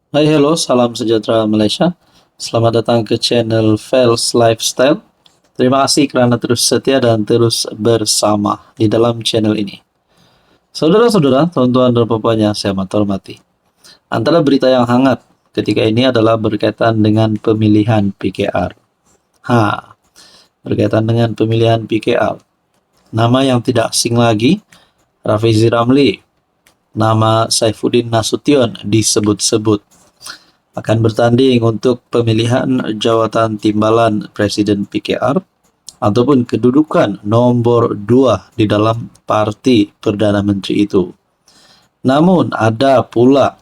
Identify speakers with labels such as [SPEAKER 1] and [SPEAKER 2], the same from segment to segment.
[SPEAKER 1] Hai, hello, salam sejahtera Malaysia. Selamat datang ke channel Fels Lifestyle. Terima kasih kerana terus setia dan terus bersama di dalam channel ini. Saudara-saudara, tuan-tuan dan puan yang saya amat hormati. Antara berita yang hangat ketika ini adalah berkaitan dengan pemilihan PKR. Berkaitan dengan pemilihan PKR. Nama yang tidak asing lagi, Rafizi Ramli. Nama Saifuddin Nasution disebut-sebut akan bertanding untuk pemilihan jawatan timbalan Presiden PKR ataupun kedudukan nombor 2 di dalam parti Perdana Menteri itu. Namun ada pula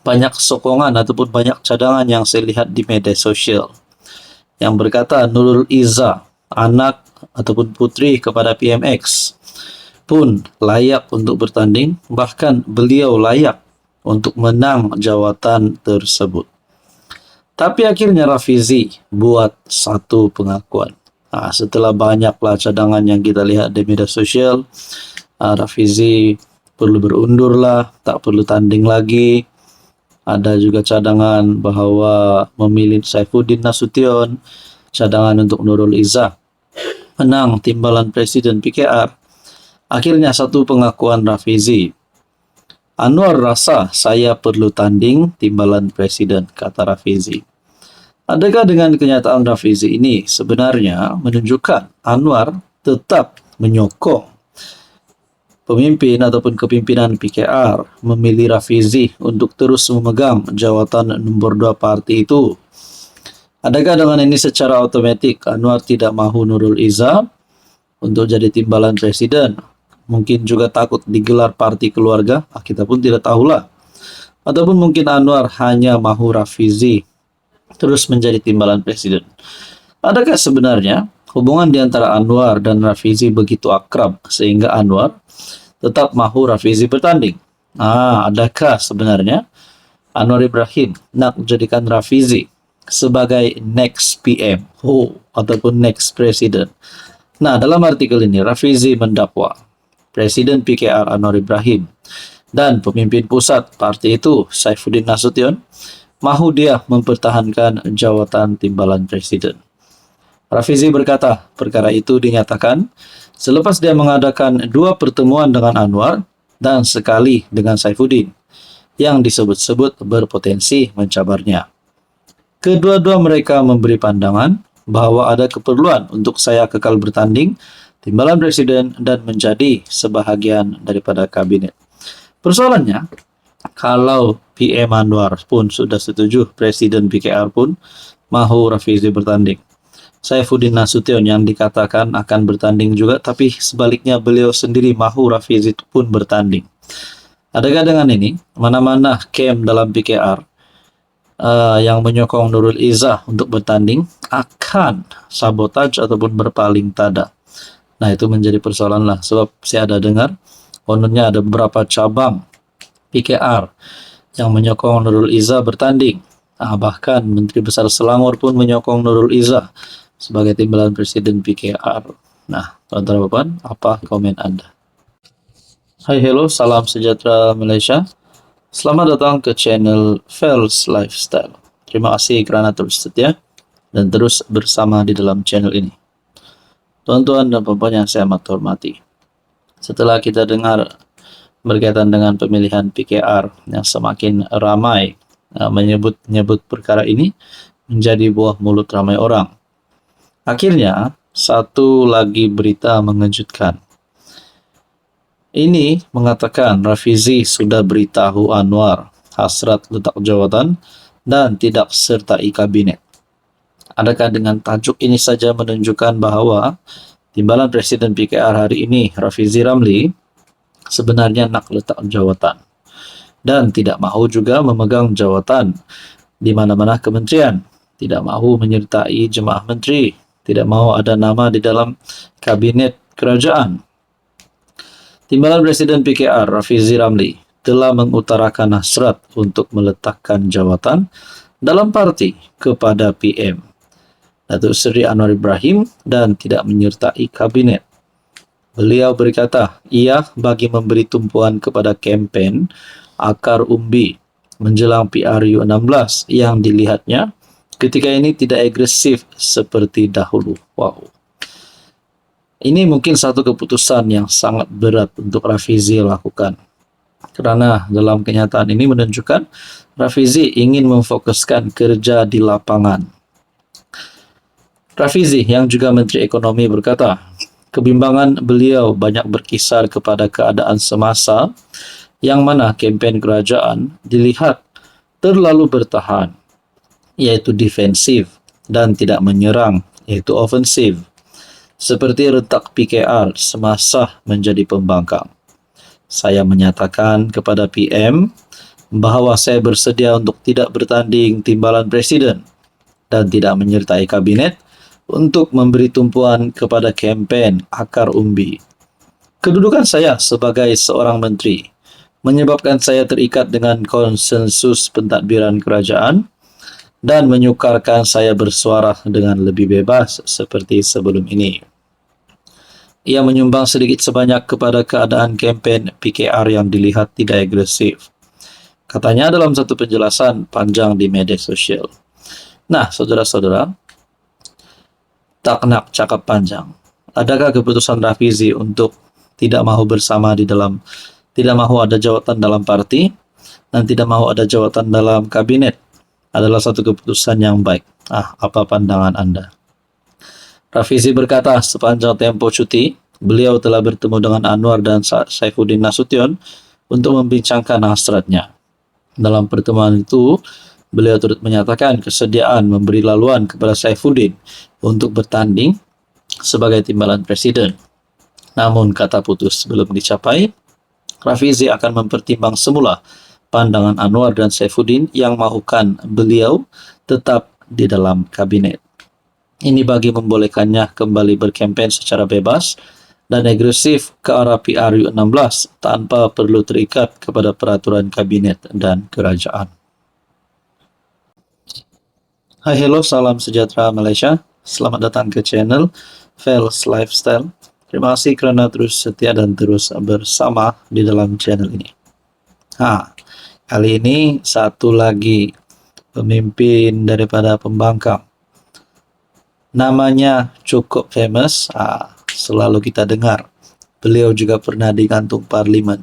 [SPEAKER 1] banyak sokongan ataupun banyak cadangan yang saya lihat di media sosial yang berkata Nurul Izzah, anak ataupun putri kepada PMX, pun layak untuk bertanding, bahkan beliau layak untuk menang jawatan tersebut. Tapi akhirnya Rafizi buat satu pengakuan. Setelah banyaklah cadangan yang kita lihat di media sosial, Rafizi perlu berundurlah, tak perlu tanding lagi. Ada juga cadangan bahawa memilih Saifuddin Nasution, cadangan untuk Nurul Izzah menang timbalan Presiden PKR. Akhirnya satu pengakuan Rafizi, Anwar rasa saya perlu tanding timbalan Presiden, kata Rafizi. Adakah dengan kenyataan Rafizi ini sebenarnya menunjukkan Anwar tetap menyokong pemimpin ataupun kepimpinan PKR memilih Rafizi untuk terus memegang jawatan nombor 2 parti itu? Adakah dengan ini secara automatik Anwar tidak mahu Nurul Izzah untuk jadi timbalan Presiden? Mungkin juga takut digelar parti keluarga, kita pun tidak tahulah. Ataupun mungkin Anwar hanya mahu Rafizi terus menjadi timbalan Presiden. Adakah sebenarnya hubungan di antara Anwar dan Rafizi begitu akrab sehingga Anwar tetap mahu Rafizi bertanding? Adakah sebenarnya Anwar Ibrahim nak menjadikan Rafizi sebagai next PM ataupun next Presiden? Dalam artikel ini Rafizi mendakwa Presiden PKR Anwar Ibrahim dan pemimpin pusat parti itu Saifuddin Nasution mahu dia mempertahankan jawatan timbalan Presiden. Rafizi berkata perkara itu dinyatakan selepas dia mengadakan 2 pertemuan dengan Anwar dan sekali dengan Saifuddin yang disebut-sebut berpotensi mencabarnya. Kedua-dua mereka memberi pandangan bahawa ada keperluan untuk saya kekal bertanding timbalan Presiden dan menjadi sebahagian daripada kabinet. Persoalannya, kalau PM Anwar pun sudah setuju, Presiden PKR pun mahu Rafizi bertanding. Saifuddin Nasution yang dikatakan akan bertanding juga, tapi sebaliknya beliau sendiri mahu Rafizi pun bertanding. Adakah dengan ini, mana-mana camp dalam PKR yang menyokong Nurul Izzah untuk bertanding akan sabotaj ataupun berpaling tada? Itu menjadi persoalan lah, sebab saya ada dengar kononnya ada beberapa cabang PKR yang menyokong Nurul Izzah bertanding. Bahkan Menteri Besar Selangor pun menyokong Nurul Izzah sebagai timbalan Presiden PKR. Tuan-tuan dan puan, apa komen Anda? Hai, hello, salam sejahtera Malaysia. Selamat datang ke channel Fels Lifestyle. Terima kasih kerana terus setia dan terus bersama di dalam channel ini. Tuan-tuan dan puan yang saya amat hormati, setelah kita dengar berkaitan dengan pemilihan PKR yang semakin ramai menyebut-nyebut perkara ini menjadi buah mulut ramai orang, akhirnya satu lagi berita mengejutkan. Ini mengatakan Rafizi sudah beritahu Anwar hasrat letak jawatan dan tidak sertai kabinet. Adakah dengan tajuk ini saja menunjukkan bahawa timbalan Presiden PKR hari ini, Rafizi Ramli, sebenarnya nak letak jawatan dan tidak mahu juga memegang jawatan di mana-mana kementerian, tidak mahu menyertai jemaah menteri, tidak mahu ada nama di dalam kabinet kerajaan. Timbalan Presiden PKR Rafizi Ramli telah mengutarakan hasrat untuk meletakkan jawatan dalam parti kepada PM Datuk Seri Anwar Ibrahim dan tidak menyertai kabinet. Beliau berkata, ia bagi memberi tumpuan kepada kempen akar umbi menjelang PRU 16 yang dilihatnya ketika ini tidak agresif seperti dahulu. Wow. Ini mungkin satu keputusan yang sangat berat untuk Rafizi lakukan. Karena dalam kenyataan ini menunjukkan Rafizi ingin memfokuskan kerja di lapangan. Rafizi yang juga Menteri Ekonomi berkata, kebimbangan beliau banyak berkisar kepada keadaan semasa yang mana kempen kerajaan dilihat terlalu bertahan, yaitu defensif, dan tidak menyerang, yaitu ofensif, seperti retak PKR semasa menjadi pembangkang. Saya menyatakan kepada PM bahwa saya bersedia untuk tidak bertanding timbalan presiden dan tidak menyertai kabinet untuk memberi tumpuan kepada kempen akar umbi. Kedudukan saya sebagai seorang menteri menyebabkan saya terikat dengan konsensus pentadbiran kerajaan dan menyukarkan saya bersuara dengan lebih bebas seperti sebelum ini. Ia menyumbang sedikit sebanyak kepada keadaan kempen PKR yang dilihat tidak agresif. Katanya dalam satu penjelasan panjang di media sosial. Nah, saudara-saudara, tak nak cakap panjang. Adakah keputusan Rafizi untuk tidak mahu bersama tidak mahu ada jawatan dalam parti dan tidak mahu ada jawatan dalam kabinet adalah satu keputusan yang baik? Apa pandangan Anda? Rafizi berkata sepanjang tempo cuti, beliau telah bertemu dengan Anwar dan Saifuddin Nasution untuk membincangkan hasratnya. Dalam pertemuan itu, beliau turut menyatakan kesediaan memberi laluan kepada Saifuddin untuk bertanding sebagai timbalan presiden. Namun kata putus belum dicapai, Rafizi akan mempertimbang semula pandangan Anwar dan Saifuddin yang mahukan beliau tetap di dalam kabinet. Ini bagi membolehkannya kembali berkempen secara bebas dan agresif ke arah PRU 16 tanpa perlu terikat kepada peraturan kabinet dan kerajaan. Hai, hello, salam sejahtera Malaysia. Selamat datang ke channel Fels Lifestyle. Terima kasih kerana terus setia dan terus bersama di dalam channel ini. Kali ini satu lagi pemimpin daripada pembangkang. Namanya cukup famous, selalu kita dengar. Beliau juga pernah digantung parlimen.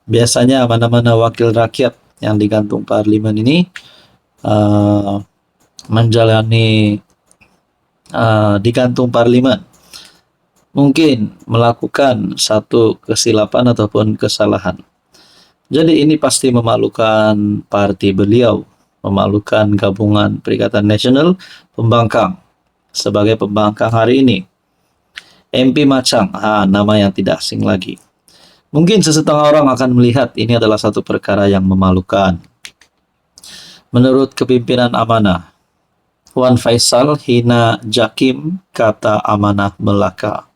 [SPEAKER 1] Biasanya mana-mana wakil rakyat yang digantung parlimen ini menjalani digantung parlimen, mungkin melakukan satu kesilapan ataupun kesalahan. Jadi ini pasti memalukan parti beliau, memalukan gabungan Perikatan Nasional Pembangkang sebagai pembangkang hari ini. MP Machang, nama yang tidak asing lagi. Mungkin sesetengah orang akan melihat ini adalah satu perkara yang memalukan. Menurut kepimpinan Amanah, Wan Faisal hina Jakim, kata Amanah Melaka.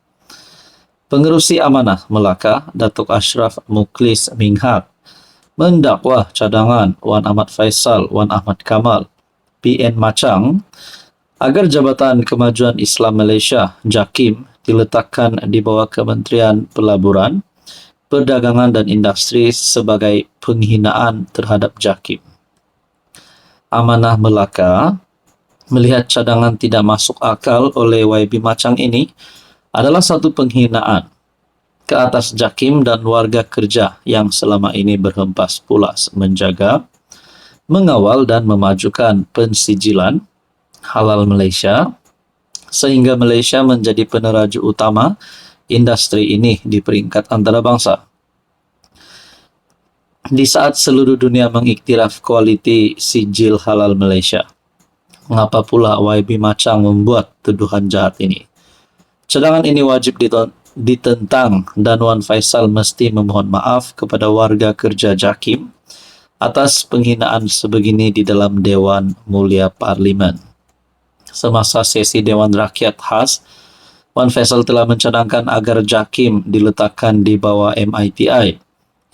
[SPEAKER 1] Pengerusi Amanah Melaka, Datuk Ashraf Mukhlis Minghat, mendakwa cadangan Wan Ahmad Faisal, Wan Ahmad Kamal, PN Machang, agar Jabatan Kemajuan Islam Malaysia, JAKIM, diletakkan di bawah Kementerian Pelaburan, Perdagangan dan Industri sebagai penghinaan terhadap JAKIM. Amanah Melaka melihat cadangan tidak masuk akal oleh YB Machang ini adalah satu penghinaan ke atas JAKIM dan warga kerja yang selama ini berhempas pulas menjaga, mengawal dan memajukan pensijilan halal Malaysia sehingga Malaysia menjadi peneraju utama industri ini di peringkat antarabangsa. Di saat seluruh dunia mengiktiraf kualiti sijil halal Malaysia, mengapa pula YB Machang membuat tuduhan jahat ini? Cadangan ini wajib ditentang dan Wan Faisal mesti memohon maaf kepada warga kerja JAKIM atas penghinaan sebegini di dalam Dewan Mulia Parlimen. Semasa sesi Dewan Rakyat khas, Wan Faisal telah mencadangkan agar JAKIM diletakkan di bawah MITI.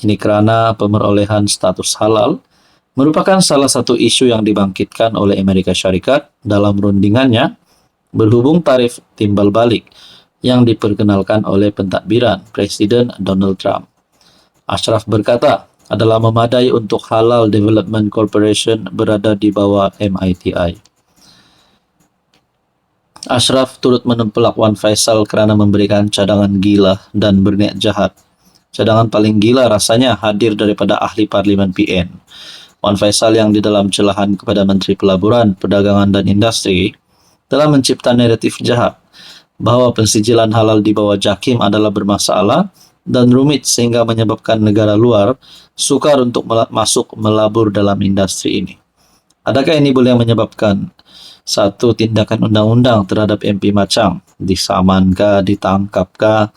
[SPEAKER 1] Ini kerana pemerolehan status halal merupakan salah satu isu yang dibangkitkan oleh Amerika Syarikat dalam rundingannya berhubung tarif timbal balik yang diperkenalkan oleh pentadbiran Presiden Donald Trump. Ashraf berkata, adalah memadai untuk Halal Development Corporation berada di bawah MITI. Ashraf turut menempelak Wan Faisal kerana memberikan cadangan gila dan berniat jahat. Cadangan paling gila rasanya hadir daripada ahli Parlimen PN. Wan Faisal yang di dalam celahan kepada Menteri Pelaburan, Perdagangan dan Industri telah mencipta naratif jahat bahawa pensijilan halal di bawah JAKIM adalah bermasalah dan rumit sehingga menyebabkan negara luar sukar untuk masuk melabur dalam industri ini. Adakah ini boleh menyebabkan satu tindakan undang-undang terhadap MP Machang? Disamankah, ditangkapkah?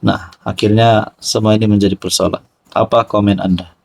[SPEAKER 1] Nah, akhirnya semua ini menjadi persoalan. Apa komen anda?